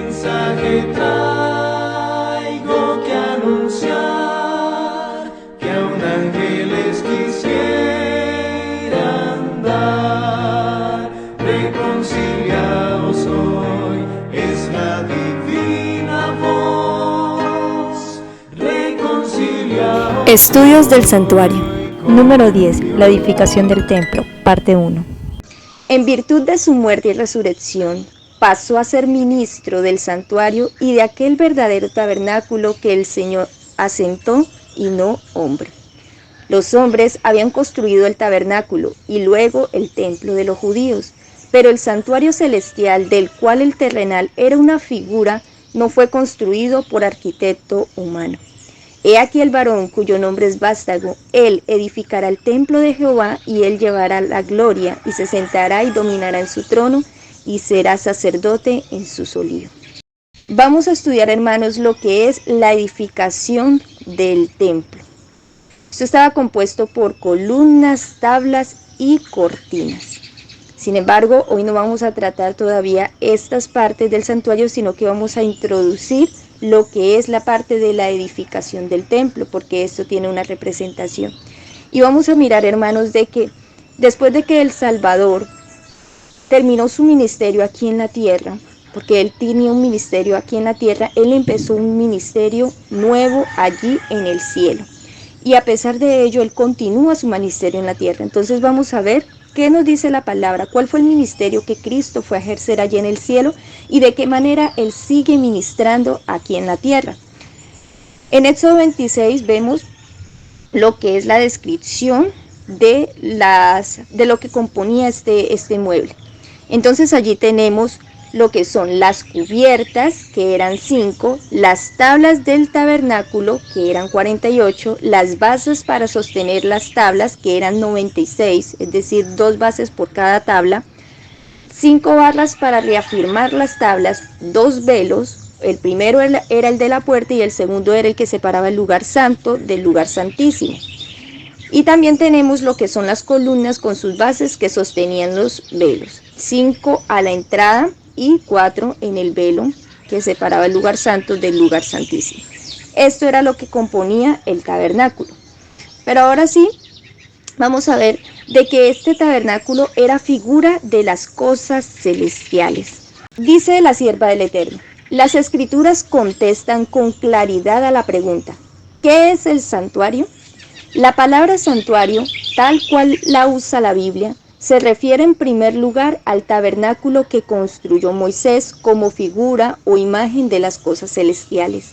mensaje traigo que anunciar, que aun ángeles quisieran dar. Reconciliados hoy es la divina voz. Reconciliados. Estudios del Santuario. Número 10. La edificación del templo. Parte 1. En virtud de su muerte y resurrección, pasó a ser ministro del santuario y de aquel verdadero tabernáculo que el Señor asentó y no hombre. Los hombres habían construido el tabernáculo y luego el templo de los judíos, pero el santuario celestial, del cual el terrenal era una figura, no fue construido por arquitecto humano. He aquí el varón cuyo nombre es Vástago, él edificará el templo de Jehová y él llevará la gloria y se sentará y dominará en su trono y será sacerdote en su solío. Vamos a estudiar, hermanos, lo que es la edificación del templo. Esto estaba compuesto por columnas, tablas y cortinas. Sin embargo, hoy no vamos a tratar todavía estas partes del santuario, sino que vamos a introducir lo que es la parte de la edificación del templo, porque esto tiene una representación. Y vamos a mirar, hermanos, de que después de que el Salvador terminó su ministerio aquí en la tierra, porque él tenía un ministerio aquí en la tierra, él empezó un ministerio nuevo allí en el cielo. Y a pesar de ello, él continúa su ministerio en la tierra. Entonces vamos a ver qué nos dice la palabra, cuál fue el ministerio que Cristo fue a ejercer allí en el cielo y de qué manera él sigue ministrando aquí en la tierra. En Éxodo 26 vemos lo que es la descripción de lo que componía este mueble. Entonces allí tenemos lo que son las cubiertas, que eran 5, las tablas del tabernáculo, que eran 48, las bases para sostener las tablas, que eran 96, es decir, 2 bases por cada tabla, 5 barras para reafirmar las tablas, 2 velos, el primero era el de la puerta y el segundo era el que separaba el lugar santo del lugar santísimo. Y también tenemos lo que son las columnas con sus bases que sostenían los velos, 5 a la entrada y 4 en el velo que separaba el lugar santo del lugar santísimo. Esto era lo que componía el tabernáculo. Pero ahora sí, vamos a ver de que este tabernáculo era figura de las cosas celestiales. Dice la sierva del Eterno: las escrituras contestan con claridad a la pregunta, ¿qué es el santuario? La palabra santuario, tal cual la usa la Biblia, se refiere en primer lugar al tabernáculo que construyó Moisés como figura o imagen de las cosas celestiales,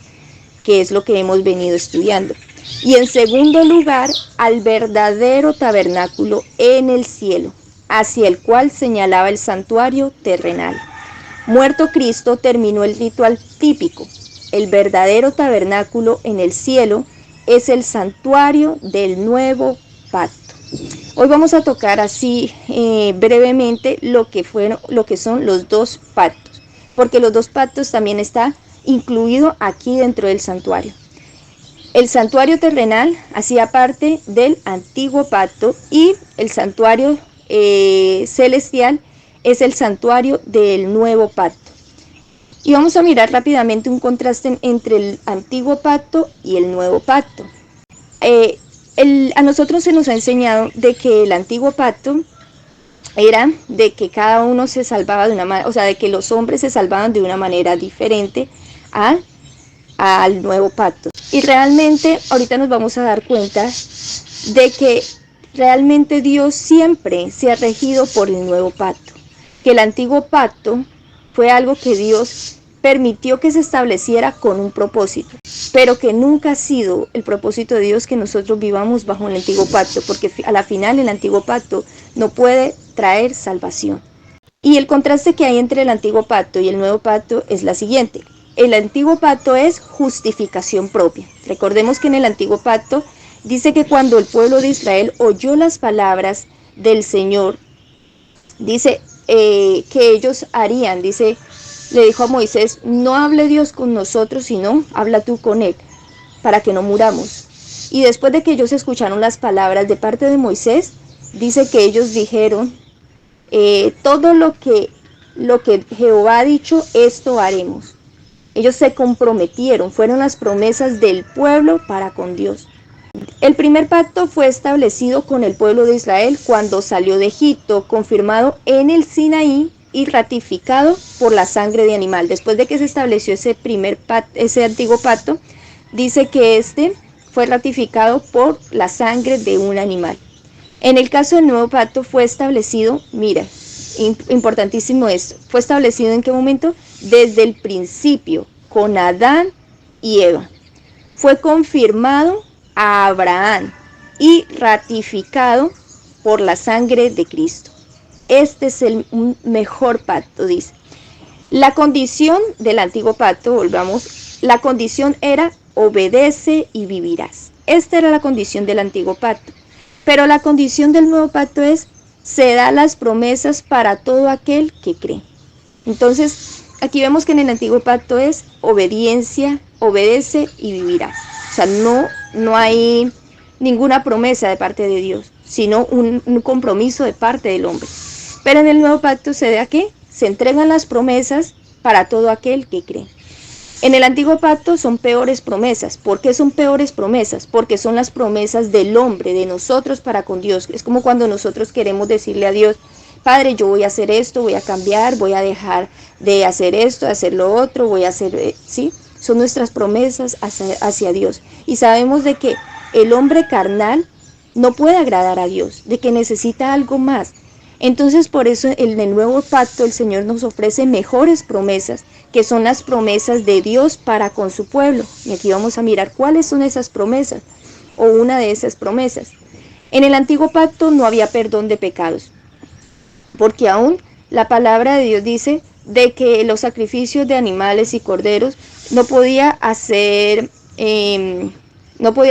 que es lo que hemos venido estudiando. Y en segundo lugar, al verdadero tabernáculo en el cielo, hacia el cual señalaba el santuario terrenal. Muerto Cristo, terminó el ritual típico. El verdadero tabernáculo en el cielo es el santuario del nuevo pacto. Hoy vamos a tocar así brevemente lo que son los 2 pactos, porque los 2 pactos también está incluido aquí dentro del santuario. El santuario terrenal hacía parte del antiguo pacto y el santuario celestial es el santuario del nuevo pacto. Y vamos a mirar rápidamente un contraste entre el antiguo pacto y el nuevo pacto. A nosotros se nos ha enseñado de que el antiguo pacto era de que cada uno se salvaba de una manera, o sea, de que los hombres se salvaban de una manera diferente al nuevo pacto. Y realmente ahorita nos vamos a dar cuenta de que realmente Dios siempre se ha regido por el nuevo pacto, que el antiguo pacto fue algo que Dios permitió que se estableciera con un propósito, pero que nunca ha sido el propósito de Dios que nosotros vivamos bajo el antiguo pacto, porque a la final el antiguo pacto no puede traer salvación. Y el contraste que hay entre el antiguo pacto y el nuevo pacto es la siguiente: el antiguo pacto es justificación propia. Recordemos que en el antiguo pacto dice que cuando el pueblo de Israel oyó las palabras del Señor, dice que ellos harían, le dijo a Moisés: no hable Dios con nosotros, sino habla tú con él, para que no muramos. Y después de que ellos escucharon las palabras de parte de Moisés, dice que ellos dijeron: todo lo que Jehová ha dicho, esto haremos. Ellos se comprometieron, fueron las promesas del pueblo para con Dios. El primer pacto fue establecido con el pueblo de Israel cuando salió de Egipto, confirmado en el Sinaí y ratificado por la sangre de animal. Después de que se estableció ese antiguo pacto, dice que este fue ratificado por la sangre de un animal. En el caso del nuevo pacto fue establecido, mira, importantísimo esto, fue establecido ¿en qué momento? Desde el principio, con Adán y Eva. Fue confirmado a Abraham y ratificado por la sangre de Cristo. Este es el mejor pacto, dice. La condición del antiguo pacto, volvamos, la condición era obedece y vivirás. Esta era la condición del antiguo pacto. Pero la condición del nuevo pacto es, se da las promesas para todo aquel que cree. Entonces, aquí vemos que en el antiguo pacto es obediencia, obedece y vivirás. O sea, no hay ninguna promesa de parte de Dios, sino un compromiso de parte del hombre. Pero en el nuevo pacto se da que se entregan las promesas para todo aquel que cree. En el antiguo pacto son peores promesas. ¿Por qué son peores promesas? Porque son las promesas del hombre, de nosotros para con Dios. Es como cuando nosotros queremos decirle a Dios, Padre, yo voy a hacer esto, voy a cambiar, voy a dejar de hacer esto, de hacer lo otro, voy a hacer, ¿sí? Son nuestras promesas hacia Dios. Y sabemos de que el hombre carnal no puede agradar a Dios, de que necesita algo más. Entonces, por eso en el nuevo pacto el Señor nos ofrece mejores promesas, que son las promesas de Dios para con su pueblo. Y aquí vamos a mirar cuáles son esas promesas, o una de esas promesas. En el antiguo pacto no había perdón de pecados, porque aún la palabra de Dios dice de que los sacrificios de animales y corderos no podía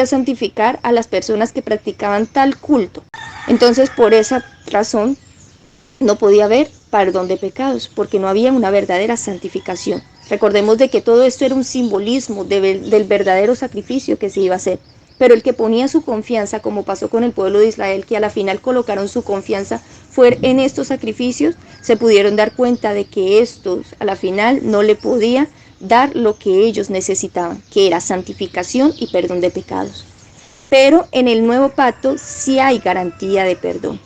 santificar a las personas que practicaban tal culto. Entonces, por esa razón, no podía haber perdón de pecados, porque no había una verdadera santificación. Recordemos de que todo esto era un simbolismo del verdadero sacrificio que se iba a hacer. Pero el que ponía su confianza, como pasó con el pueblo de Israel, que a la final colocaron su confianza fue en estos sacrificios, se pudieron dar cuenta de que estos a la final no le podía dar lo que ellos necesitaban, que era santificación y perdón de pecados. Pero en el nuevo pacto sí hay garantía de perdón.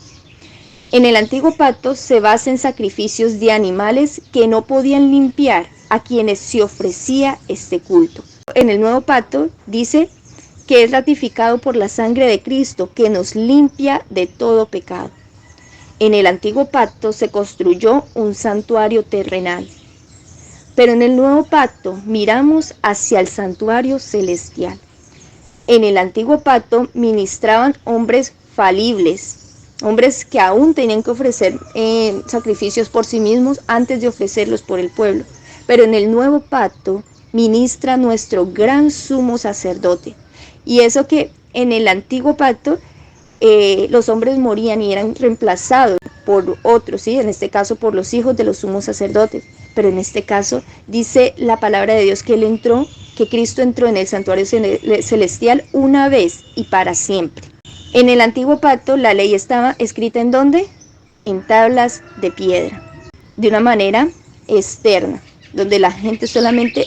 En el antiguo pacto se basa en sacrificios de animales que no podían limpiar a quienes se ofrecía este culto. En el nuevo pacto dice que es ratificado por la sangre de Cristo, que nos limpia de todo pecado. En el antiguo pacto se construyó un santuario terrenal, pero en el nuevo pacto miramos hacia el santuario celestial. En el antiguo pacto ministraban hombres falibles, hombres que aún tenían que ofrecer sacrificios por sí mismos antes de ofrecerlos por el pueblo. Pero en el nuevo pacto ministra nuestro gran sumo sacerdote. Y eso que en el antiguo pacto los hombres morían y eran reemplazados por otros, ¿sí? En este caso por los hijos de los sumos sacerdotes. Pero en este caso dice la palabra de Dios que Cristo entró en el santuario celestial una vez y para siempre. En el antiguo pacto la ley estaba escrita ¿en dónde? En tablas de piedra, de una manera externa, donde la gente solamente,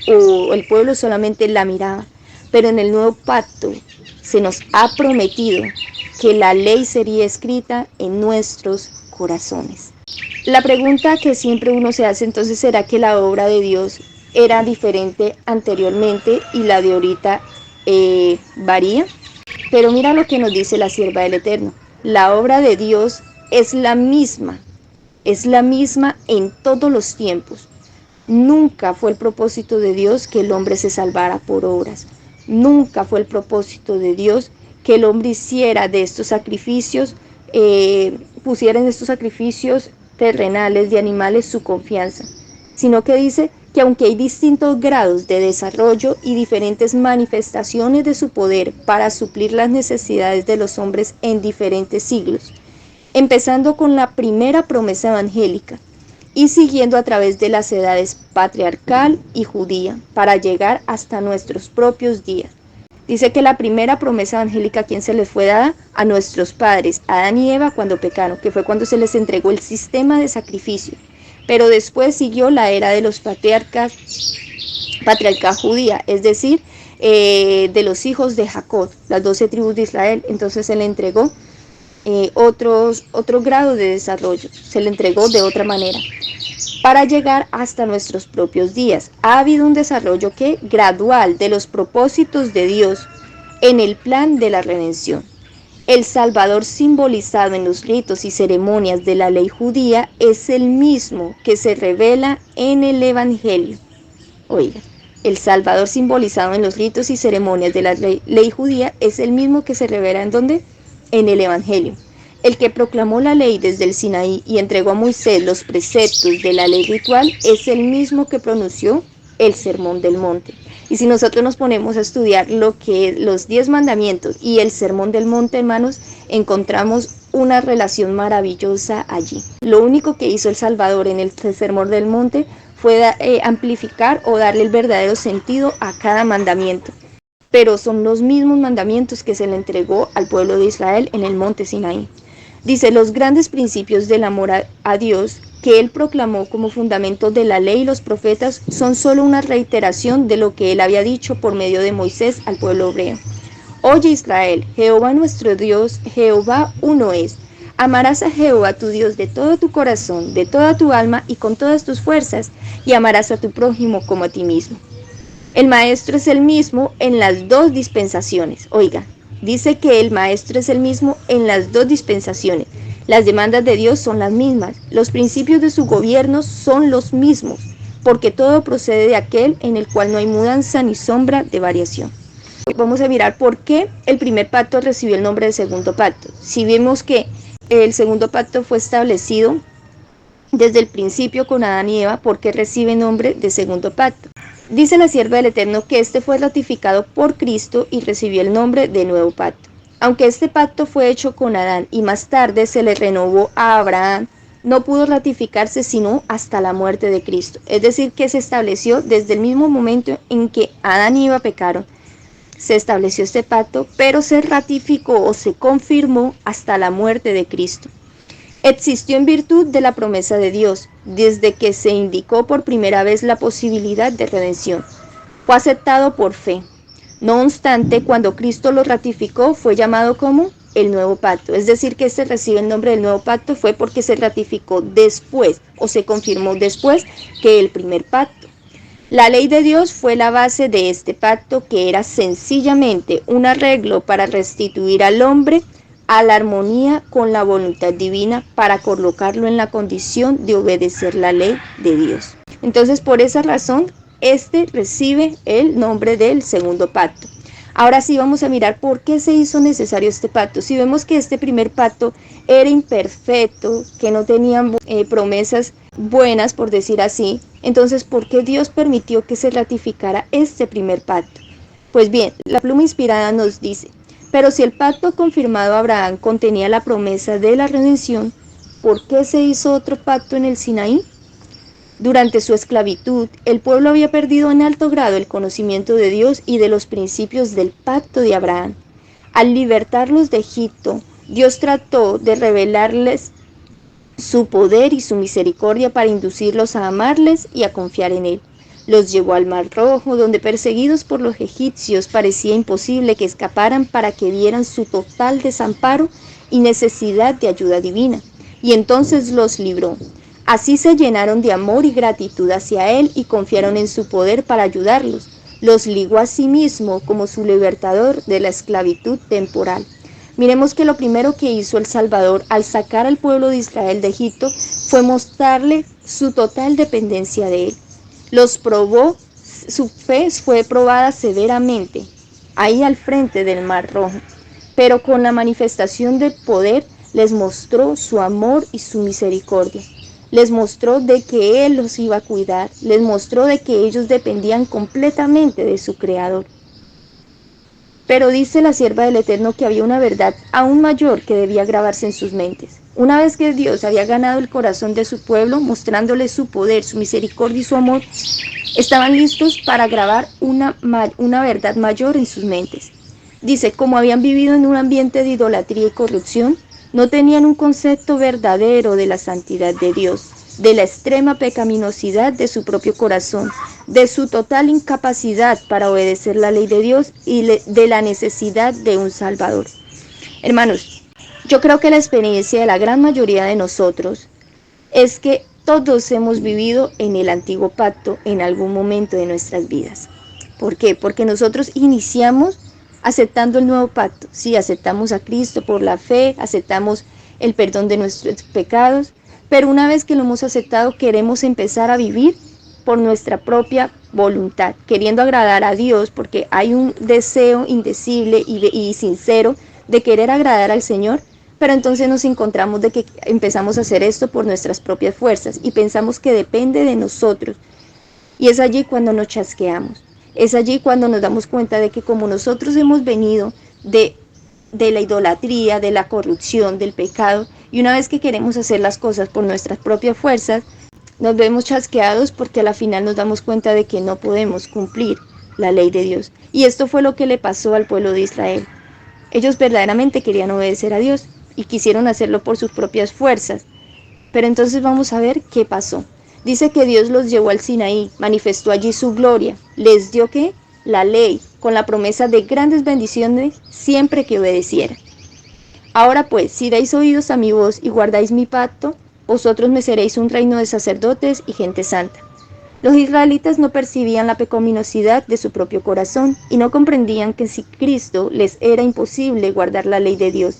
o el pueblo solamente la miraba. Pero en el nuevo pacto se nos ha prometido que la ley sería escrita en nuestros corazones. La pregunta que siempre uno se hace entonces, ¿será que la obra de Dios era diferente anteriormente y la de ahorita varía? Pero mira lo que nos dice la sierva del Eterno. La obra de Dios es la misma en todos los tiempos. Nunca fue el propósito de Dios que el hombre se salvara por obras. Nunca fue el propósito de Dios que el hombre hiciera de estos sacrificios, pusiera en estos sacrificios terrenales de animales su confianza, sino que dice que aunque hay distintos grados de desarrollo y diferentes manifestaciones de su poder para suplir las necesidades de los hombres en diferentes siglos, empezando con la primera promesa evangélica y siguiendo a través de las edades patriarcal y judía para llegar hasta nuestros propios días. Dice que la primera promesa evangélica, ¿a quién se les fue dada? A nuestros padres, Adán y Eva, cuando pecaron, que fue cuando se les entregó el sistema de sacrificio. Pero después siguió la era de los patriarcas patriarcal judía, es decir, de los hijos de Jacob, las 12 tribus de Israel. Entonces se le entregó otro grado de desarrollo, se le entregó de otra manera para llegar hasta nuestros propios días. Ha habido un desarrollo gradual de los propósitos de Dios en el plan de la redención. El Salvador simbolizado en los ritos y ceremonias de la ley judía es el mismo que se revela en el Evangelio. Oiga, el Salvador simbolizado en los ritos y ceremonias de la ley judía es el mismo que se revela ¿en dónde? En el Evangelio. El que proclamó la ley desde el Sinaí y entregó a Moisés los preceptos de la ley ritual es el mismo que pronunció el Sermón del Monte. Y si nosotros nos ponemos a estudiar lo que es los 10 mandamientos y el Sermón del Monte, hermanos, encontramos una relación maravillosa allí. Lo único que hizo el Salvador en el Sermón del Monte fue amplificar o darle el verdadero sentido a cada mandamiento. Pero son los mismos mandamientos que se le entregó al pueblo de Israel en el monte Sinaí. Dice, los grandes principios del amor a Dios que él proclamó como fundamento de la ley y los profetas son solo una reiteración de lo que él había dicho por medio de Moisés al pueblo hebreo. Oye Israel, Jehová nuestro Dios, Jehová uno es. Amarás a Jehová tu Dios de todo tu corazón, de toda tu alma y con todas tus fuerzas, y amarás a tu prójimo como a ti mismo. El maestro es el mismo en las dos dispensaciones. Oiga, dice que el maestro es el mismo en las dos dispensaciones. Las demandas de Dios son las mismas. Los principios de su gobierno son los mismos, porque todo procede de aquel en el cual no hay mudanza ni sombra de variación. Vamos a mirar por qué el primer pacto recibió el nombre de segundo pacto. Si vemos que el segundo pacto fue establecido desde el principio con Adán y Eva, ¿por qué recibe nombre de segundo pacto? Dice la sierva del Eterno que este fue ratificado por Cristo y recibió el nombre de nuevo pacto. Aunque este pacto fue hecho con Adán y más tarde se le renovó a Abraham, no pudo ratificarse sino hasta la muerte de Cristo. Es decir, que se estableció desde el mismo momento en que Adán y Eva pecaron. Se estableció este pacto, pero se ratificó o se confirmó hasta la muerte de Cristo. Existió en virtud de la promesa de Dios, desde que se indicó por primera vez la posibilidad de redención. Fue aceptado por fe. No obstante, cuando Cristo lo ratificó, fue llamado como el nuevo pacto. Es decir, que este recibe el nombre del nuevo pacto fue porque se ratificó después o se confirmó después que el primer pacto. La ley de Dios fue la base de este pacto, que era sencillamente un arreglo para restituir al hombre a la armonía con la voluntad divina para colocarlo en la condición de obedecer la ley de Dios. Entonces, por esa razón, este recibe el nombre del segundo pacto. Ahora sí vamos a mirar por qué se hizo necesario este pacto. Si vemos que este primer pacto era imperfecto, que no tenían promesas buenas, por decir así, entonces, ¿por qué Dios permitió que se ratificara este primer pacto? Pues bien, la pluma inspirada nos dice, pero si el pacto confirmado a Abraham contenía la promesa de la redención, ¿por qué se hizo otro pacto en el Sinaí? Durante su esclavitud, el pueblo había perdido en alto grado el conocimiento de Dios y de los principios del pacto de Abraham. Al libertarlos de Egipto, Dios trató de revelarles su poder y su misericordia para inducirlos a amarles y a confiar en Él. Los llevó al Mar Rojo, donde perseguidos por los egipcios parecía imposible que escaparan, para que vieran su total desamparo y necesidad de ayuda divina. Y entonces los libró. Así se llenaron de amor y gratitud hacia Él y confiaron en su poder para ayudarlos. Los ligó a sí mismo como su libertador de la esclavitud temporal. Miremos que lo primero que hizo el Salvador al sacar al pueblo de Israel de Egipto fue mostrarle su total dependencia de Él. Los probó, su fe fue probada severamente, ahí al frente del Mar Rojo, pero con la manifestación del poder les mostró su amor y su misericordia. Les mostró de que Él los iba a cuidar, les mostró de que ellos dependían completamente de su Creador. Pero dice la sierva del Eterno que había una verdad aún mayor que debía grabarse en sus mentes. Una vez que Dios había ganado el corazón de su pueblo, mostrándole su poder, su misericordia y su amor, estaban listos para grabar una verdad mayor en sus mentes. Dice, como habían vivido en un ambiente de idolatría y corrupción, no tenían un concepto verdadero de la santidad de Dios, de la extrema pecaminosidad de su propio corazón, de su total incapacidad para obedecer la ley de Dios y de la necesidad de un Salvador. Hermanos, yo creo que la experiencia de la gran mayoría de nosotros es que todos hemos vivido en el antiguo pacto en algún momento de nuestras vidas. ¿Por qué? Porque nosotros iniciamos aceptando el nuevo pacto. Sí, aceptamos a Cristo por la fe, aceptamos el perdón de nuestros pecados, pero una vez que lo hemos aceptado, queremos empezar a vivir por nuestra propia voluntad, queriendo agradar a Dios, porque hay un deseo indecible y sincero de querer agradar al Señor, pero entonces nos encontramos de que empezamos a hacer esto por nuestras propias fuerzas y pensamos que depende de nosotros. Y es allí cuando nos chasqueamos. Es allí cuando nos damos cuenta de que como nosotros hemos venido de la idolatría, de la corrupción, del pecado, y una vez que queremos hacer las cosas por nuestras propias fuerzas, nos vemos chasqueados porque a la final nos damos cuenta de que no podemos cumplir la ley de Dios. Y esto fue lo que le pasó al pueblo de Israel. Ellos verdaderamente querían obedecer a Dios y quisieron hacerlo por sus propias fuerzas. Pero entonces vamos a ver qué pasó. Dice que Dios los llevó al Sinaí, manifestó allí su gloria, les dio ¿qué? La ley, con la promesa de grandes bendiciones siempre que obedecieran. Ahora pues, si dais oídos a mi voz y guardáis mi pacto, vosotros me seréis un reino de sacerdotes y gente santa. Los israelitas no percibían la pecaminosidad de su propio corazón y no comprendían que sin Cristo les era imposible guardar la ley de Dios,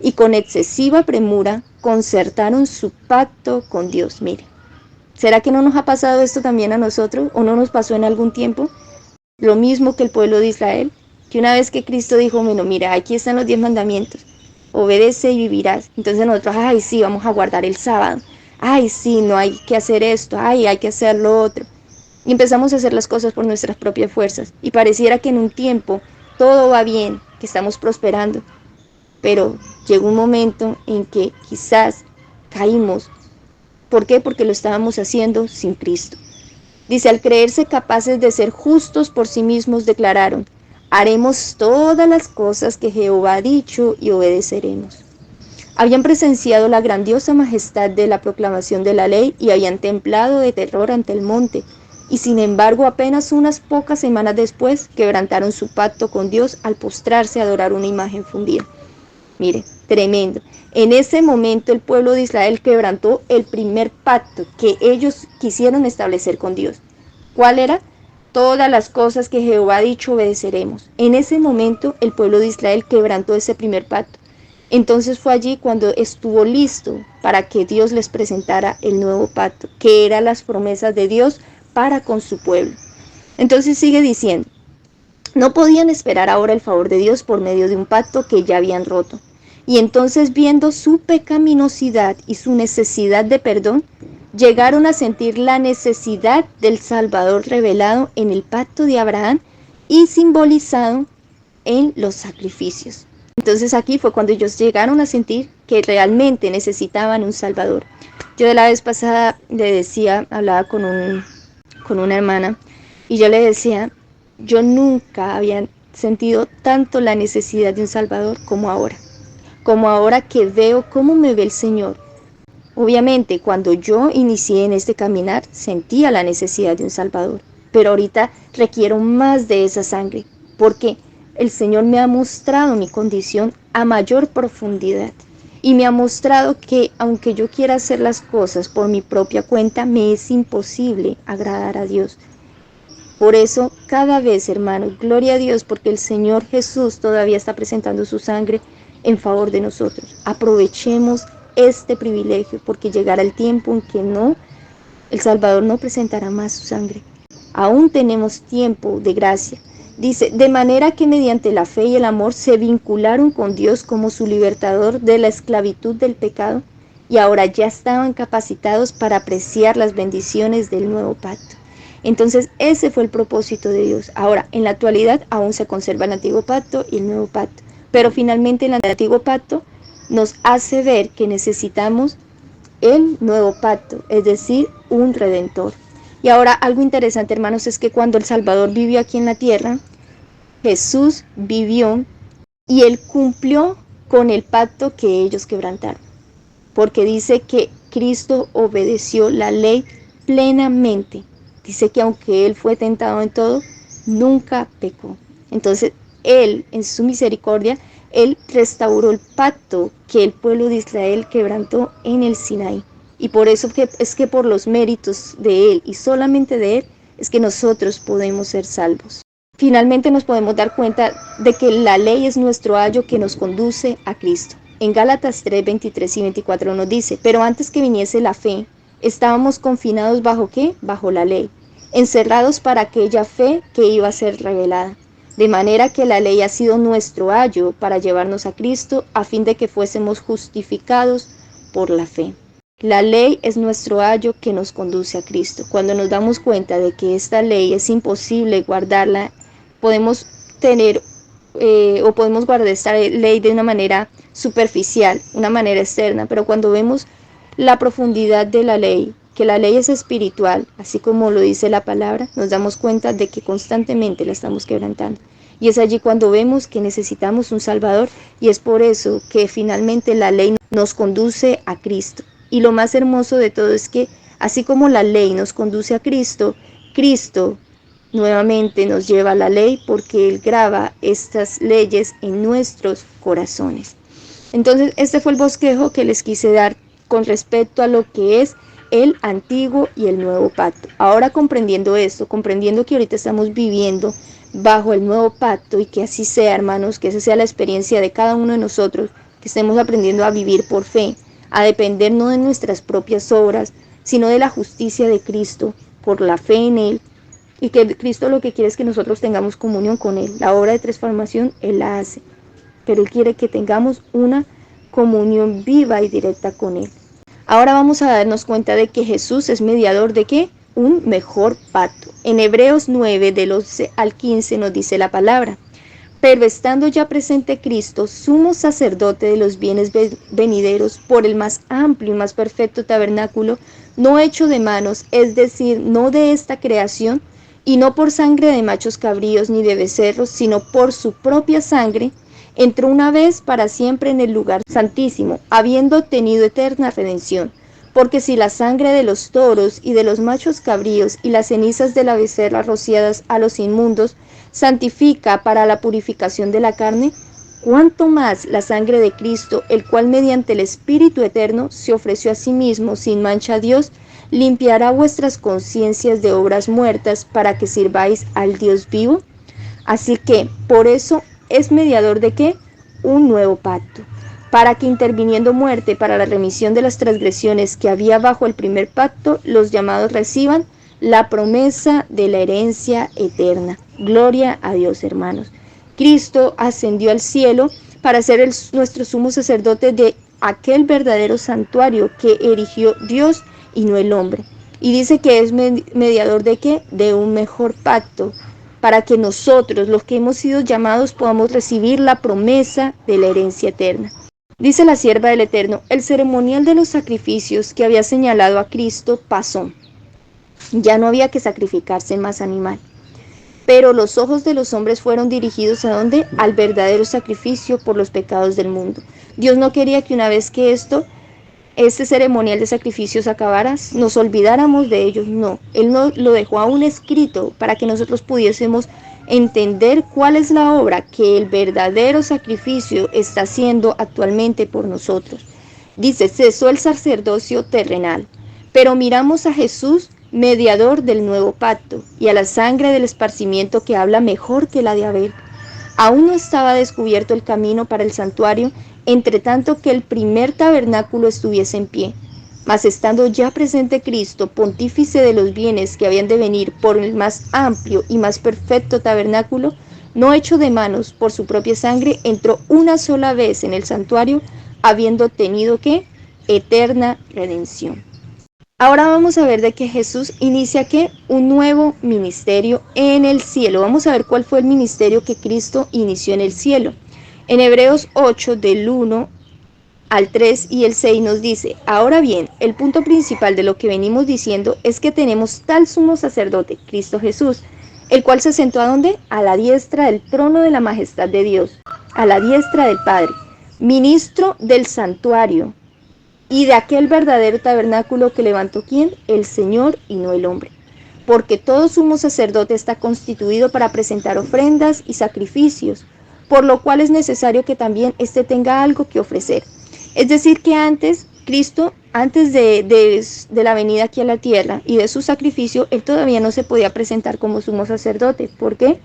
y con excesiva premura concertaron su pacto con Dios. Mire, ¿será que no nos ha pasado esto también a nosotros o no nos pasó en algún tiempo? Lo mismo que el pueblo de Israel, que una vez que Cristo dijo, bueno, mira, aquí están los 10 mandamientos, obedece y vivirás. Entonces nosotros, ay, sí, vamos a guardar el sábado. Ay, sí, no hay que hacer esto, ay, hay que hacer lo otro. Y empezamos a hacer las cosas por nuestras propias fuerzas. Y pareciera que en un tiempo todo va bien, que estamos prosperando. Pero llegó un momento en que quizás caímos. ¿Por qué? Porque lo estábamos haciendo sin Cristo. Dice, al creerse capaces de ser justos por sí mismos, declararon, haremos todas las cosas que Jehová ha dicho y obedeceremos. Habían presenciado la grandiosa majestad de la proclamación de la ley y habían temblado de terror ante el monte, y sin embargo apenas unas pocas semanas después quebrantaron su pacto con Dios al postrarse a adorar una imagen fundida. Mire, tremendo. En ese momento el pueblo de Israel quebrantó el primer pacto que ellos quisieron establecer con Dios. ¿Cuál era? Todas las cosas que Jehová ha dicho obedeceremos. En ese momento el pueblo de Israel quebrantó ese primer pacto. Entonces fue allí cuando estuvo listo para que Dios les presentara el nuevo pacto, que eran las promesas de Dios para con su pueblo. Entonces sigue diciendo, no podían esperar ahora el favor de Dios por medio de un pacto que ya habían roto. Y entonces, viendo su pecaminosidad y su necesidad de perdón, llegaron a sentir la necesidad del Salvador revelado en el pacto de Abraham y simbolizado en los sacrificios. Entonces aquí fue cuando ellos llegaron a sentir que realmente necesitaban un Salvador. Yo de la vez pasada le decía, hablaba con una hermana, y yo le decía, yo nunca había sentido tanto la necesidad de un Salvador como ahora que veo cómo me ve el Señor. Obviamente, cuando yo inicié en este caminar, sentía la necesidad de un Salvador, pero ahorita requiero más de esa sangre, porque el Señor me ha mostrado mi condición a mayor profundidad y me ha mostrado que aunque yo quiera hacer las cosas por mi propia cuenta, me es imposible agradar a Dios. Por eso, cada vez, hermanos, gloria a Dios, porque el Señor Jesús todavía está presentando su sangre en favor de nosotros. Aprovechemos este privilegio, porque llegará el tiempo en que el Salvador no presentará más su sangre. Aún tenemos tiempo de gracia. Dice, de manera que mediante la fe y el amor se vincularon con Dios como su libertador de la esclavitud del pecado y ahora ya estaban capacitados para apreciar las bendiciones del nuevo pacto. Entonces ese fue el propósito de Dios. Ahora, en la actualidad aún se conserva el antiguo pacto y el nuevo pacto, pero finalmente el antiguo pacto nos hace ver que necesitamos el nuevo pacto, es decir, un redentor. Y ahora algo interesante, hermanos, es que cuando el Salvador vivió aquí en la tierra, Jesús vivió y Él cumplió con el pacto que ellos quebrantaron. Porque dice que Cristo obedeció la ley plenamente, dice que aunque Él fue tentado en todo, nunca pecó. Entonces, Él, en su misericordia, Él restauró el pacto que el pueblo de Israel quebrantó en el Sinaí. Y por eso es que por los méritos de Él y solamente de Él, es que nosotros podemos ser salvos. Finalmente nos podemos dar cuenta de que la ley es nuestro ayo que nos conduce a Cristo. En Gálatas 3, 23 y 24 nos dice, pero antes que viniese la fe, estábamos confinados ¿bajo qué? Bajo la ley, encerrados para aquella fe que iba a ser revelada. De manera que la ley ha sido nuestro ayo para llevarnos a Cristo a fin de que fuésemos justificados por la fe. La ley es nuestro ayo que nos conduce a Cristo. Cuando nos damos cuenta de que esta ley es imposible guardarla, podemos tener o podemos guardar esta ley de una manera superficial, una manera externa, pero cuando vemos la profundidad de la ley, que la ley es espiritual, así como lo dice la palabra, nos damos cuenta de que constantemente la estamos quebrantando. Y es allí cuando vemos que necesitamos un Salvador, y es por eso que finalmente la ley nos conduce a Cristo. Y lo más hermoso de todo es que, así como la ley nos conduce a Cristo, Cristo nuevamente nos lleva a la ley porque Él graba estas leyes en nuestros corazones. Entonces, este fue el bosquejo que les quise dar con respecto a lo que es el antiguo y el nuevo pacto. Ahora comprendiendo esto, comprendiendo que ahorita estamos viviendo bajo el nuevo pacto y que así sea, hermanos, que esa sea la experiencia de cada uno de nosotros, que estemos aprendiendo a vivir por fe, a depender no de nuestras propias obras, sino de la justicia de Cristo, por la fe en Él, y que Cristo lo que quiere es que nosotros tengamos comunión con Él. La obra de transformación Él la hace, pero Él quiere que tengamos una comunión viva y directa con Él. Ahora vamos a darnos cuenta de que Jesús es mediador de ¿qué? Un mejor pacto. En Hebreos 9, del 11 al 15 nos dice la palabra, pero estando ya presente Cristo, sumo sacerdote de los bienes venideros, por el más amplio y más perfecto tabernáculo, no hecho de manos, es decir, no de esta creación, y no por sangre de machos cabríos ni de becerros, sino por su propia sangre, entró una vez para siempre en el lugar santísimo, habiendo obtenido eterna redención. Porque si la sangre de los toros y de los machos cabríos y las cenizas de la becerra rociadas a los inmundos santifica para la purificación de la carne, cuánto más la sangre de Cristo, el cual mediante el Espíritu eterno se ofreció a sí mismo sin mancha a Dios, limpiará vuestras conciencias de obras muertas para que sirváis al Dios vivo. Así que, por eso, es mediador de ¿qué? Un nuevo pacto, para que interviniendo muerte para la remisión de las transgresiones que había bajo el primer pacto, los llamados reciban la promesa de la herencia eterna. Gloria a Dios, hermanos. Cristo ascendió al cielo para ser nuestro sumo sacerdote de aquel verdadero santuario que erigió Dios y no el hombre. Y dice que es mediador de ¿qué? De un mejor pacto, para que nosotros, los que hemos sido llamados, podamos recibir la promesa de la herencia eterna. Dice la sierva del Eterno, el ceremonial de los sacrificios que había señalado a Cristo pasó. Ya no había que sacrificarse más animal. Pero los ojos de los hombres fueron dirigidos ¿a dónde? Al verdadero sacrificio por los pecados del mundo. Dios no quería que una vez que este ceremonial de sacrificios acabara, nos olvidáramos de ellos. No, Él no lo dejó aún escrito para que nosotros pudiésemos entender cuál es la obra que el verdadero sacrificio está haciendo actualmente por nosotros. Dice, cesó el sacerdocio terrenal, pero miramos a Jesús, mediador del nuevo pacto, y a la sangre del esparcimiento que habla mejor que la de Abel. Aún no estaba descubierto el camino para el santuario, entre tanto que el primer tabernáculo estuviese en pie. Mas estando ya presente Cristo, pontífice de los bienes que habían de venir por el más amplio y más perfecto tabernáculo, no hecho de manos, por su propia sangre, entró una sola vez en el santuario, habiendo tenido ¿qué? Eterna redención. Ahora vamos a ver de que Jesús inicia ¿qué? Un nuevo ministerio en el cielo. Vamos a ver cuál fue el ministerio que Cristo inició en el cielo. En Hebreos 8, del 1 al 3 y el 6 nos dice, ahora bien, el punto principal de lo que venimos diciendo es que tenemos tal sumo sacerdote, Cristo Jesús, el cual se sentó ¿a dónde? A la diestra del trono de la majestad de Dios, a la diestra del Padre, ministro del santuario y de aquel verdadero tabernáculo que levantó ¿quién? El Señor y no el hombre. porque todo sumo sacerdote está constituido para presentar ofrendas y sacrificios, por lo cual es necesario que también éste tenga algo que ofrecer. Es decir, que antes, Cristo, antes de la venida aquí a la tierra y de su sacrificio, él todavía no se podía presentar como sumo sacerdote. ¿Por qué?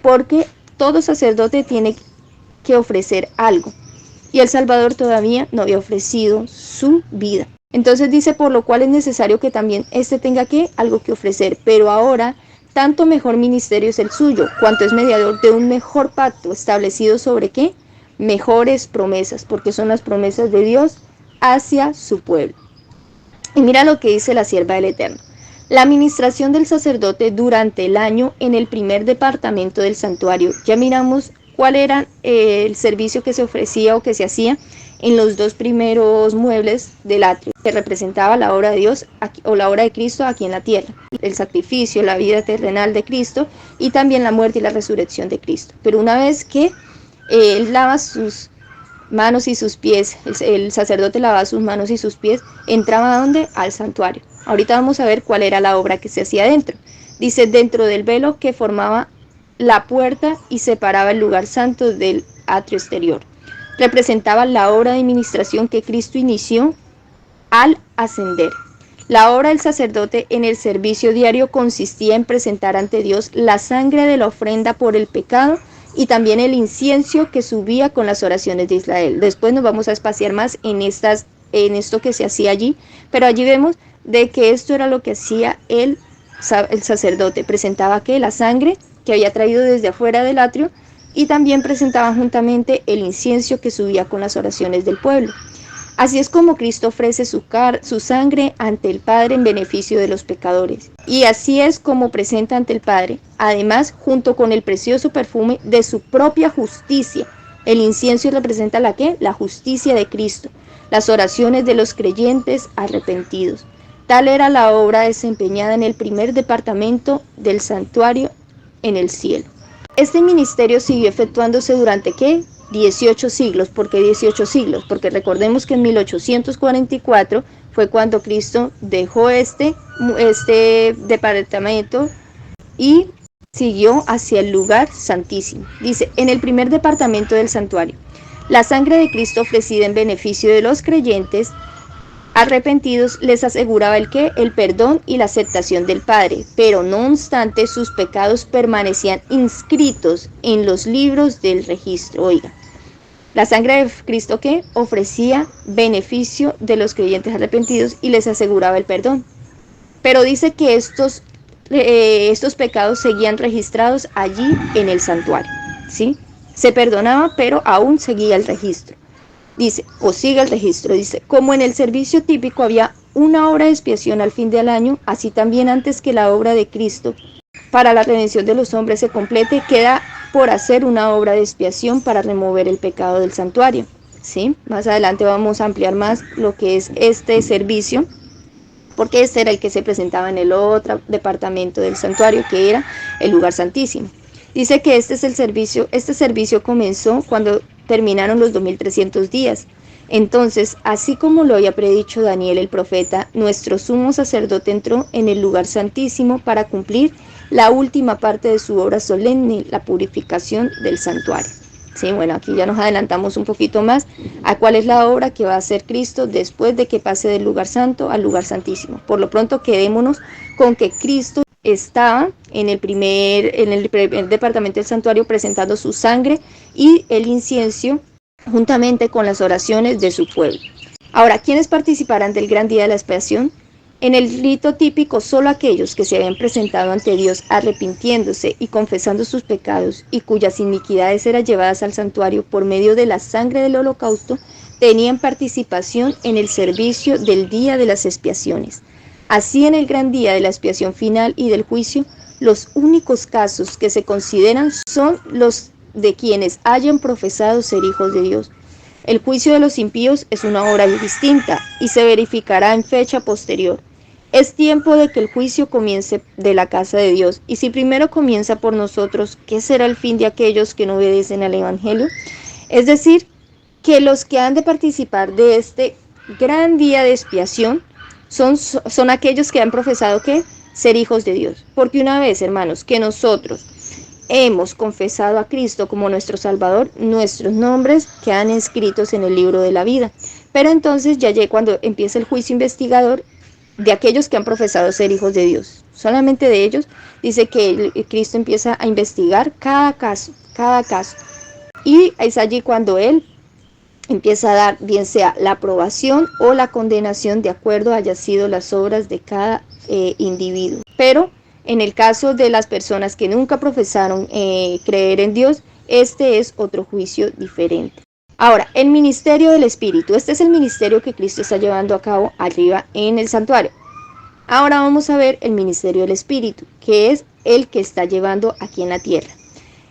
Porque todo sacerdote tiene que ofrecer algo, y el Salvador todavía no había ofrecido su vida. Entonces dice, por lo cual es necesario que también éste tenga algo que ofrecer, pero ahora tanto mejor ministerio es el suyo, cuanto es mediador de un mejor pacto establecido sobre ¿qué? Mejores promesas, porque son las promesas de Dios hacia su pueblo. Y mira lo que dice la sierva del Eterno. La administración del sacerdote durante el año en el primer departamento del santuario. Ya miramos cuál era el servicio que se ofrecía o que se hacía en los dos primeros muebles del atrio, que representaba la obra de Dios aquí, o la obra de Cristo aquí en la tierra, el sacrificio, la vida terrenal de Cristo y también la muerte y la resurrección de Cristo. Pero una vez que él lava sus manos y sus pies, el sacerdote lavaba sus manos y sus pies, entraba ¿a dónde? Al santuario. Ahorita vamos a ver cuál era la obra que se hacía dentro. Dice, dentro del velo que formaba la puerta y separaba el lugar santo del atrio exterior. Representaba la obra de administración que Cristo inició al ascender. La obra del sacerdote en el servicio diario consistía en presentar ante Dios la sangre de la ofrenda por el pecado y también el incienso que subía con las oraciones de Israel. Después nos vamos a espaciar más en esto que se hacía allí, pero allí vemos de que esto era lo que hacía el sacerdote. Presentaba que la sangre que había traído desde afuera del atrio y también presentaba juntamente el incienso que subía con las oraciones del pueblo. Así es como Cristo ofrece su sangre ante el Padre en beneficio de los pecadores. Y así es como presenta ante el Padre, además, junto con el precioso perfume de su propia justicia. El incienso representa ¿la qué? La justicia de Cristo, las oraciones de los creyentes arrepentidos. Tal era la obra desempeñada en el primer departamento del santuario en el cielo. Este ministerio siguió efectuándose durante ¿qué? 18 siglos. ¿Por qué 18 siglos? Porque recordemos que en 1844 fue cuando Cristo dejó este departamento y siguió hacia el lugar santísimo. Dice, en el primer departamento del santuario, la sangre de Cristo ofrecida en beneficio de los creyentes arrepentidos les aseguraba el perdón y la aceptación del Padre, pero no obstante sus pecados permanecían inscritos en los libros del registro. Oiga, la sangre de Cristo ¿qué? Ofrecía beneficio de los creyentes arrepentidos y les aseguraba el perdón, pero dice que estos pecados seguían registrados allí en el santuario, ¿sí? Se perdonaba, pero aún seguía el registro. Dice, o sigue el registro, dice, como en el servicio típico había una obra de expiación al fin del año, así también antes que la obra de Cristo para la redención de los hombres se complete, queda por hacer una obra de expiación para remover el pecado del santuario, ¿sí? Más adelante vamos a ampliar más lo que es este servicio, porque este era el que se presentaba en el otro departamento del santuario, que era el lugar santísimo. Dice que este servicio comenzó cuando terminaron los 2300 días. Entonces, así como lo había predicho Daniel el profeta, nuestro sumo sacerdote entró en el lugar santísimo para cumplir la última parte de su obra solemne, la purificación del santuario. Sí, bueno, aquí ya nos adelantamos un poquito más a cuál es la obra que va a hacer Cristo después de que pase del lugar santo al lugar santísimo. Por lo pronto, quedémonos con que Cristo estaba en el primer departamento del santuario presentando su sangre y el incienso juntamente con las oraciones de su pueblo. Ahora, ¿quiénes participarán del gran día de la expiación? En el rito típico, solo aquellos que se habían presentado ante Dios arrepintiéndose y confesando sus pecados y cuyas iniquidades eran llevadas al santuario por medio de la sangre del holocausto, tenían participación en el servicio del día de las expiaciones. Así, en el gran día de la expiación final y del juicio, los únicos casos que se consideran son los de quienes hayan profesado ser hijos de Dios. El juicio de los impíos es una hora distinta y se verificará en fecha posterior. Es tiempo de que el juicio comience de la casa de Dios, y si primero comienza por nosotros, ¿qué será el fin de aquellos que no obedecen al Evangelio? Es decir, que los que han de participar de este gran día de expiación son aquellos que han profesado que ser hijos de Dios. Porque una vez, hermanos, que nosotros hemos confesado a Cristo como nuestro Salvador, nuestros nombres quedan escritos en el libro de la vida. Pero entonces ya cuando empieza el juicio investigador de aquellos que han profesado ser hijos de Dios, solamente de ellos, dice que Cristo empieza a investigar cada caso, y es allí cuando Él empieza a dar bien sea la aprobación o la condenación de acuerdo haya sido las obras de cada individuo. Pero en el caso de las personas que nunca profesaron creer en Dios, este es otro juicio diferente. Ahora, el ministerio del Espíritu. Este es el ministerio que Cristo está llevando a cabo arriba en el santuario. Ahora vamos a ver el ministerio del Espíritu, que es el que está llevando aquí en la tierra.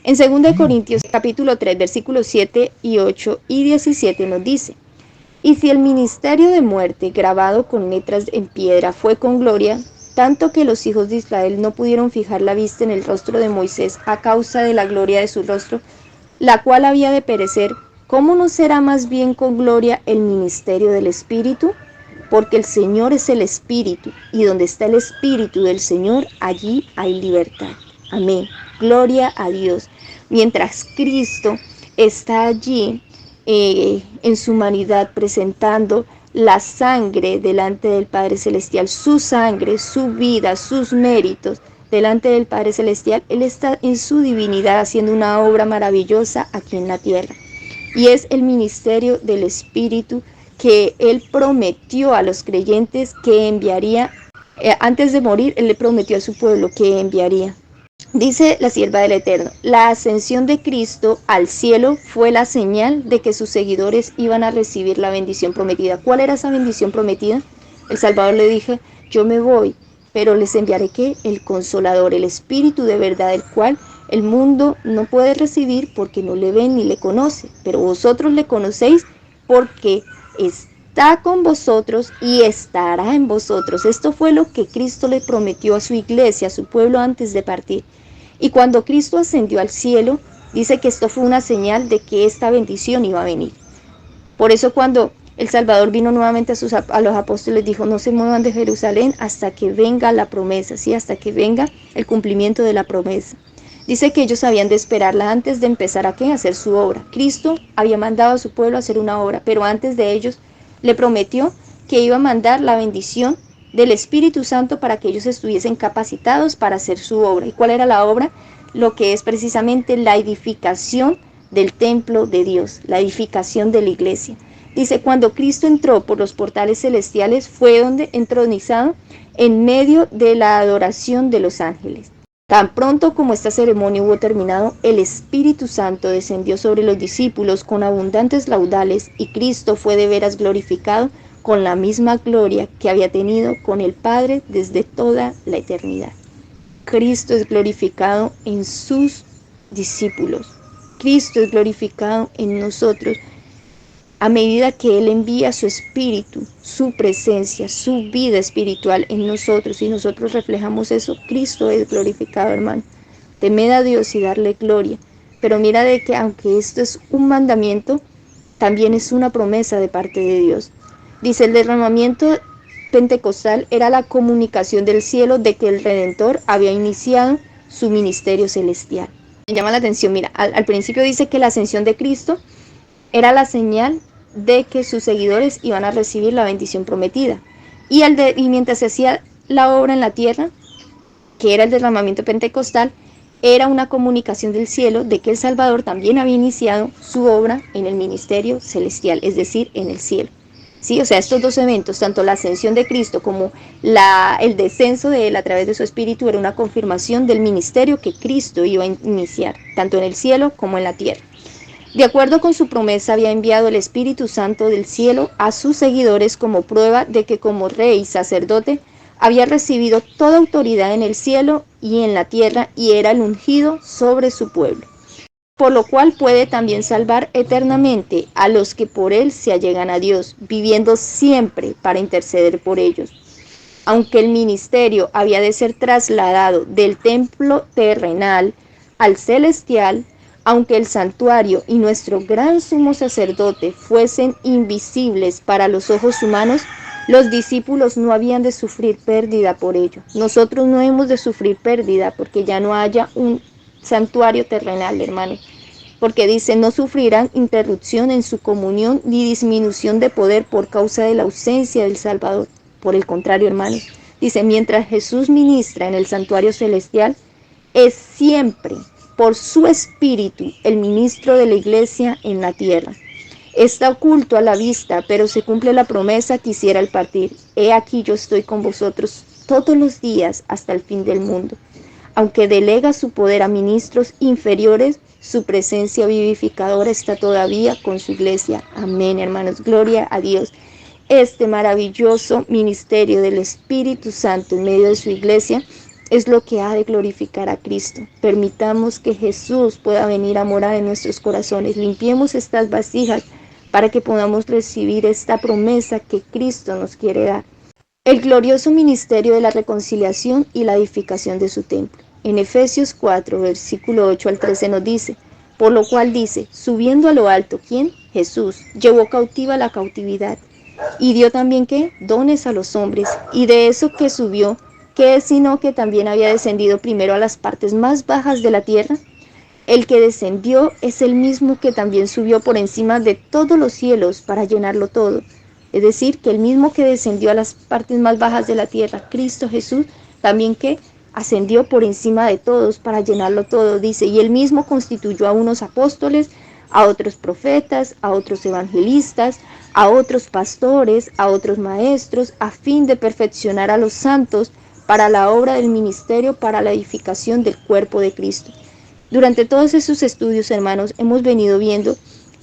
En 2 Corintios capítulo 3, versículos 7 y 8 y 17 nos dice: y si el ministerio de muerte grabado con letras en piedra fue con gloria, tanto que los hijos de Israel no pudieron fijar la vista en el rostro de Moisés a causa de la gloria de su rostro, la cual había de perecer, ¿cómo no será más bien con gloria el ministerio del Espíritu? Porque el Señor es el Espíritu, y donde está el Espíritu del Señor, allí hay libertad. Amén. Gloria a Dios. Mientras Cristo está allí en su humanidad presentando la sangre delante del Padre Celestial, su sangre, su vida, sus méritos delante del Padre Celestial, Él está en su divinidad haciendo una obra maravillosa aquí en la tierra. Y es el ministerio del Espíritu que Él prometió a los creyentes que enviaría. Antes de morir, Él le prometió a su pueblo que enviaría. Dice la sierva del Eterno: la ascensión de Cristo al cielo fue la señal de que sus seguidores iban a recibir la bendición prometida. ¿Cuál era esa bendición prometida? El Salvador le dijo: yo me voy, pero les enviaré ¿qué? El Consolador, el Espíritu de verdad, el cual el mundo no puede recibir porque no le ven ni le conoce, pero vosotros le conocéis porque está con vosotros y estará en vosotros. Esto fue lo que Cristo le prometió a su iglesia, a su pueblo antes de partir. Y cuando Cristo ascendió al cielo, dice que esto fue una señal de que esta bendición iba a venir. Por eso cuando el Salvador vino nuevamente a los apóstoles, dijo: no se muevan de Jerusalén hasta que venga la promesa, ¿sí? Hasta que venga el cumplimiento de la promesa. Dice que ellos habían de esperarla antes de empezar a hacer su obra. Cristo había mandado a su pueblo a hacer una obra, pero antes de ellos le prometió que iba a mandar la bendición del Espíritu Santo para que ellos estuviesen capacitados para hacer su obra. ¿Y cuál era la obra? Lo que es precisamente la edificación del templo de Dios, la edificación de la iglesia. Dice: cuando Cristo entró por los portales celestiales, fue donde entronizado en medio de la adoración de los ángeles. Tan pronto como esta ceremonia hubo terminado, el Espíritu Santo descendió sobre los discípulos con abundantes laudales, y Cristo fue de veras glorificado con la misma gloria que había tenido con el Padre desde toda la eternidad. Cristo es glorificado en sus discípulos. Cristo es glorificado en nosotros a medida que Él envía su Espíritu, su presencia, su vida espiritual en nosotros, y nosotros reflejamos eso. Cristo es glorificado, hermano. Temed a Dios y darle gloria. Pero mira de que aunque esto es un mandamiento, también es una promesa de parte de Dios. Dice: el derramamiento pentecostal era la comunicación del cielo de que el Redentor había iniciado su ministerio celestial. Me llama la atención, mira, al principio dice que la ascensión de Cristo era la señal de que sus seguidores iban a recibir la bendición prometida. Y mientras se hacía la obra en la tierra, que era el derramamiento pentecostal, era una comunicación del cielo de que el Salvador también había iniciado su obra en el ministerio celestial, es decir, en el cielo. Sí, o sea, estos dos eventos, tanto la ascensión de Cristo como el descenso de Él a través de su Espíritu, era una confirmación del ministerio que Cristo iba a iniciar, tanto en el cielo como en la tierra. De acuerdo con su promesa, había enviado el Espíritu Santo del cielo a sus seguidores como prueba de que como rey y sacerdote había recibido toda autoridad en el cielo y en la tierra, y era el ungido sobre su pueblo, por lo cual puede también salvar eternamente a los que por Él se allegan a Dios, viviendo siempre para interceder por ellos. Aunque el ministerio había de ser trasladado del templo terrenal al celestial, aunque el santuario y nuestro gran sumo sacerdote fuesen invisibles para los ojos humanos, Los discípulos no habían de sufrir pérdida por ello. Nosotros no hemos de sufrir pérdida porque ya no haya un santuario terrenal, hermanos. Porque dice, no sufrirán interrupción en su comunión ni disminución de poder por causa de la ausencia del Salvador. Por el contrario, hermanos, dice, mientras Jesús ministra en el santuario celestial, es siempre por su espíritu el ministro de la iglesia en la tierra. Está oculto a la vista, pero se cumple la promesa que hiciera al partir. He aquí yo estoy con vosotros todos los días hasta el fin del mundo. Aunque delega su poder a ministros inferiores, su presencia vivificadora está todavía con su iglesia. Amén, hermanos. Gloria a Dios. Este maravilloso ministerio del Espíritu Santo en medio de su iglesia es lo que ha de glorificar a Cristo. Permitamos que Jesús pueda venir a morar en nuestros corazones. Limpiemos estas vasijas para que podamos recibir esta promesa que Cristo nos quiere dar. El glorioso ministerio de la reconciliación y la edificación de su templo. En Efesios 4, versículo 8 al 13 nos dice, por lo cual dice, subiendo a lo alto, ¿quién? Jesús, llevó cautiva la cautividad y dio también, ¿qué? Dones a los hombres. Y de eso que subió, ¿qué es sino que también había descendido primero a las partes más bajas de la tierra? El que descendió es el mismo que también subió por encima de todos los cielos para llenarlo todo. Es decir, que el mismo que descendió a las partes más bajas de la tierra, Cristo Jesús, también que ascendió por encima de todos para llenarlo todo, dice, y él mismo constituyó a unos apóstoles, a otros profetas, a otros evangelistas, a otros pastores, a otros maestros, a fin de perfeccionar a los santos para la obra del ministerio, para la edificación del cuerpo de Cristo. Durante todos esos estudios, hermanos, hemos venido viendo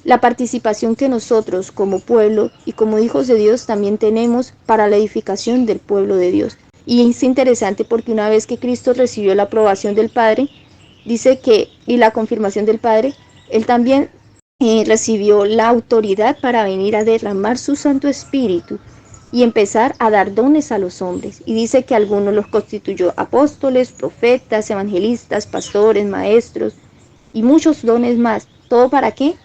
la participación que nosotros como pueblo y como hijos de Dios también tenemos para la edificación del pueblo de Dios. Y es interesante porque una vez que Cristo recibió la aprobación del Padre, dice que, y la confirmación del Padre, Él también recibió la autoridad para venir a derramar su Santo Espíritu y empezar a dar dones a los hombres. Y dice que algunos los constituyó apóstoles, profetas, evangelistas, pastores, maestros y muchos dones más. ¿Todo para qué?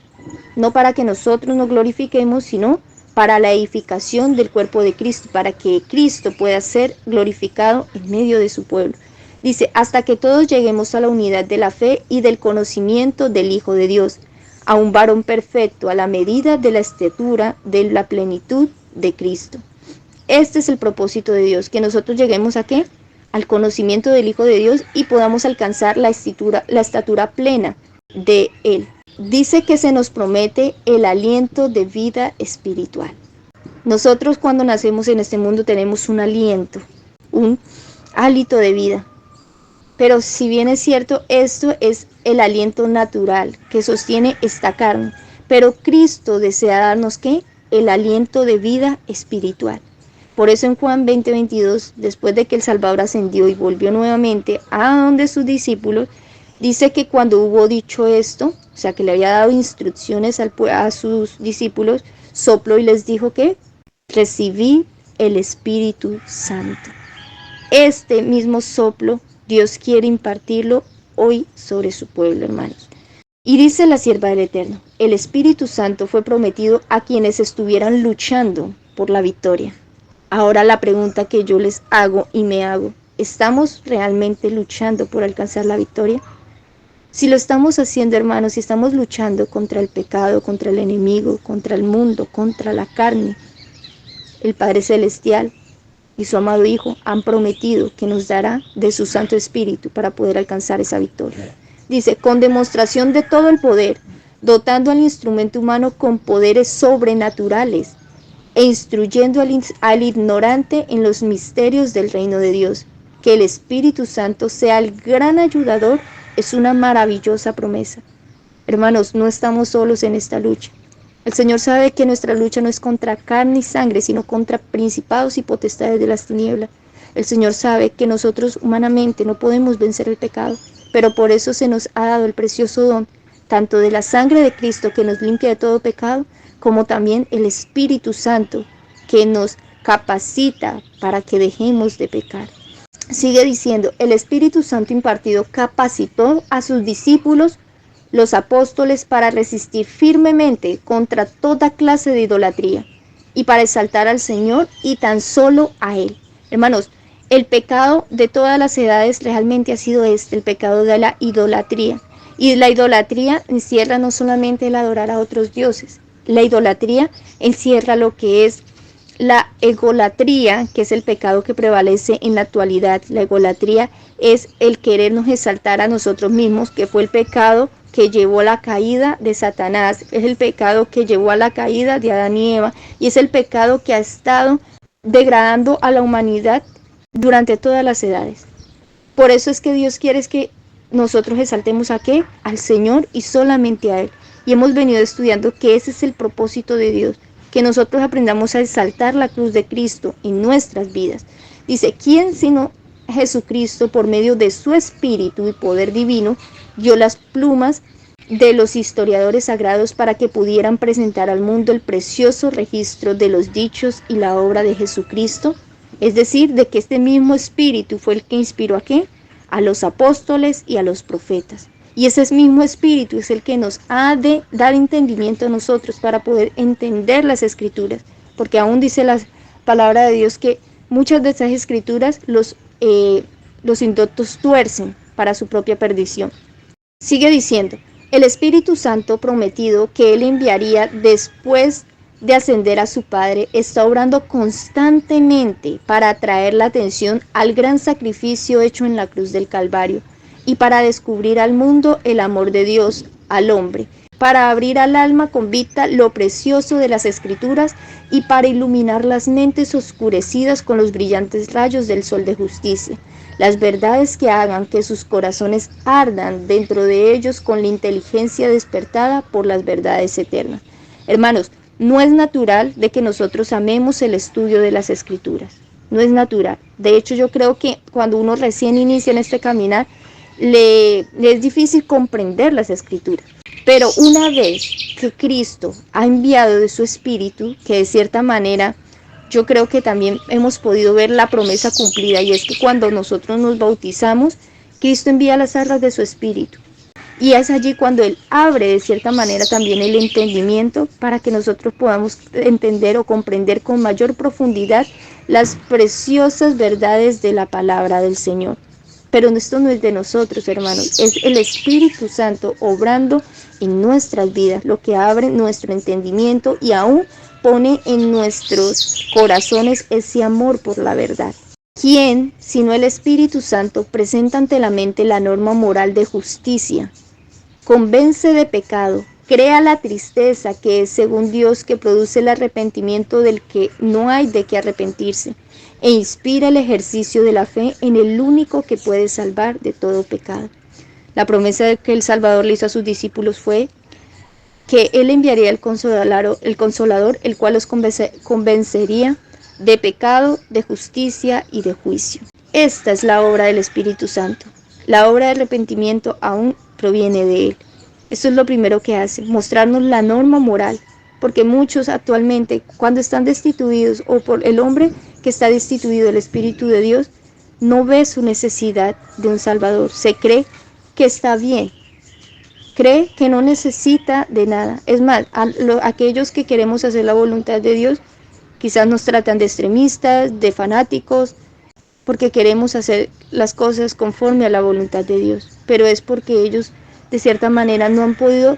No para que nosotros nos glorifiquemos, sino para la edificación del cuerpo de Cristo, para que Cristo pueda ser glorificado en medio de su pueblo. Dice, hasta que todos lleguemos a la unidad de la fe y del conocimiento del Hijo de Dios, a un varón perfecto, a la medida de la estatura de la plenitud de Cristo. Este es el propósito de Dios, que nosotros lleguemos ¿a qué? Al conocimiento del Hijo de Dios y podamos alcanzar la estatura plena de Él. Dice que se nos promete el aliento de vida espiritual. Nosotros cuando nacemos en este mundo tenemos un aliento, un hálito de vida. Pero si bien es cierto, esto es el aliento natural que sostiene esta carne. Pero Cristo desea darnos ¿qué? El aliento de vida espiritual. Por eso en Juan 20:22, después de que el Salvador ascendió y volvió nuevamente a donde sus discípulos, dice que cuando hubo dicho esto, o sea que le había dado instrucciones a sus discípulos, sopló y les dijo que recibí el Espíritu Santo. Este mismo soplo Dios quiere impartirlo hoy sobre su pueblo, hermanos. Y dice la sierva del Eterno, el Espíritu Santo fue prometido a quienes estuvieran luchando por la victoria. Ahora la pregunta que yo les hago y me hago, ¿estamos realmente luchando por alcanzar la victoria? Si lo estamos haciendo, hermanos, si estamos luchando contra el pecado, contra el enemigo, contra el mundo, contra la carne, el Padre Celestial y su amado Hijo han prometido que nos dará de su Santo Espíritu para poder alcanzar esa victoria. Dice, con demostración de todo el poder, dotando al instrumento humano con poderes sobrenaturales e instruyendo al ignorante en los misterios del reino de Dios. Que el Espíritu Santo sea el gran ayudador es una maravillosa promesa. Hermanos, no estamos solos en esta lucha. El Señor sabe que nuestra lucha no es contra carne y sangre, sino contra principados y potestades de las tinieblas. El Señor sabe que nosotros humanamente no podemos vencer el pecado, pero por eso se nos ha dado el precioso don, tanto de la sangre de Cristo que nos limpia de todo pecado, como también el Espíritu Santo que nos capacita para que dejemos de pecar. Sigue diciendo, el Espíritu Santo impartido capacitó a sus discípulos, los apóstoles, para resistir firmemente contra toda clase de idolatría y para exaltar al Señor y tan solo a Él. Hermanos, el pecado de todas las edades realmente ha sido el pecado de la idolatría. Y la idolatría encierra no solamente el adorar a otros dioses, la idolatría encierra lo que es la egolatría, que es el pecado que prevalece en la actualidad. La egolatría es el querernos exaltar a nosotros mismos, que fue el pecado que llevó a la caída de Satanás, es el pecado que llevó a la caída de Adán y Eva, y es el pecado que ha estado degradando a la humanidad durante todas las edades. Por eso es que Dios quiere que nosotros exaltemos ¿a qué? Al Señor y solamente a Él. Y hemos venido estudiando que ese es el propósito de Dios, que nosotros aprendamos a exaltar la cruz de Cristo en nuestras vidas. Dice, ¿quién sino Jesucristo, por medio de su Espíritu y poder divino, dio las plumas de los historiadores sagrados para que pudieran presentar al mundo el precioso registro de los dichos y la obra de Jesucristo? Es decir, de que este mismo Espíritu fue el que inspiró ¿a qué? A los apóstoles y a los profetas. Y ese mismo Espíritu es el que nos ha de dar entendimiento a nosotros para poder entender las Escrituras. Porque aún dice la palabra de Dios que muchas de esas Escrituras los indoctos tuercen para su propia perdición. Sigue diciendo, el Espíritu Santo prometido que Él enviaría después de ascender a su Padre está obrando constantemente para atraer la atención al gran sacrificio hecho en la cruz del Calvario y para descubrir al mundo el amor de Dios al hombre, para abrir al alma convicta lo precioso de las Escrituras y para iluminar las mentes oscurecidas con los brillantes rayos del sol de justicia. Las verdades que hagan que sus corazones ardan dentro de ellos con la inteligencia despertada por las verdades eternas. Hermanos, no es natural de que nosotros amemos el estudio de las Escrituras. No es natural. De hecho, yo creo que cuando uno recién inicia en este caminar, le es difícil comprender las Escrituras. Pero una vez que Cristo ha enviado de su Espíritu, que de cierta manera yo creo que también hemos podido ver la promesa cumplida, y es que cuando nosotros nos bautizamos, Cristo envía las arras de su Espíritu. Y es allí cuando Él abre de cierta manera también el entendimiento para que nosotros podamos entender o comprender con mayor profundidad las preciosas verdades de la palabra del Señor. Pero esto no es de nosotros, hermanos, es el Espíritu Santo obrando en nuestras vidas, lo que abre nuestro entendimiento y aún pone en nuestros corazones ese amor por la verdad. ¿Quién, sino el Espíritu Santo, presenta ante la mente la norma moral de justicia? Convence de pecado, crea la tristeza que es según Dios que produce el arrepentimiento del que no hay de qué arrepentirse, e inspira el ejercicio de la fe en el único que puede salvar de todo pecado. La promesa que el Salvador le hizo a sus discípulos fue que Él enviaría el Consolador, el cual los convencería de pecado, de justicia y de juicio. Esta es la obra del Espíritu Santo. La obra de arrepentimiento aún proviene de Él. Esto es lo primero que hace, mostrarnos la norma moral, porque muchos actualmente, cuando están destituidos, o por el hombre que está destituido del Espíritu de Dios, no ve su necesidad de un Salvador. Se cree que está bien, cree que no necesita de nada. Es más, aquellos que queremos hacer la voluntad de Dios, quizás nos tratan de extremistas, de fanáticos, porque queremos hacer las cosas conforme a la voluntad de Dios, pero es porque ellos de cierta manera no han podido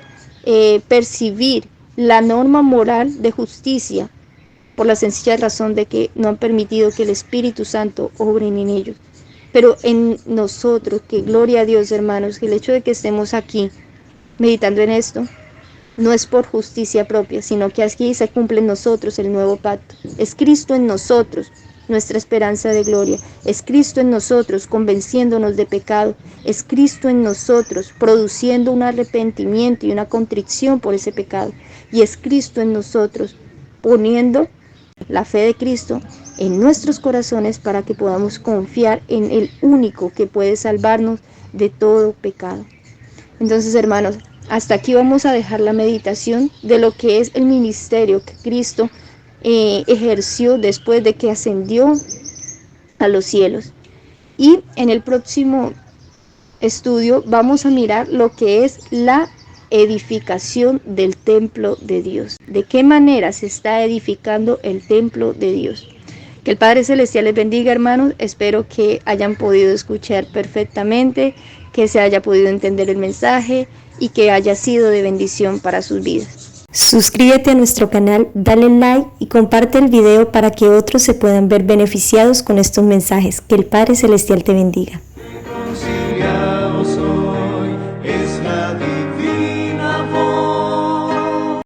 percibir la norma moral de justicia, por la sencilla razón de que no han permitido que el Espíritu Santo obre en ellos. Pero en nosotros, que gloria a Dios, hermanos, que el hecho de que estemos aquí meditando en esto, no es por justicia propia, sino que aquí se cumple en nosotros el nuevo pacto. Es Cristo en nosotros, nuestra esperanza de gloria. Es Cristo en nosotros, convenciéndonos de pecado. Es Cristo en nosotros, produciendo un arrepentimiento y una contrición por ese pecado. Y es Cristo en nosotros, poniendo la fe de Cristo en nuestros corazones para que podamos confiar en el único que puede salvarnos de todo pecado. Entonces, hermanos, hasta aquí vamos a dejar la meditación de lo que es el ministerio que Cristo ejerció después de que ascendió a los cielos. Y en el próximo estudio vamos a mirar lo que es la edificación del templo de Dios. ¿De qué manera se está edificando el templo de Dios? Que el Padre Celestial les bendiga, hermanos. Espero que hayan podido escuchar perfectamente, que se haya podido entender el mensaje y que haya sido de bendición para sus vidas. Suscríbete a nuestro canal, dale like y comparte el video para que otros se puedan ver beneficiados con estos mensajes. Que el Padre Celestial te bendiga.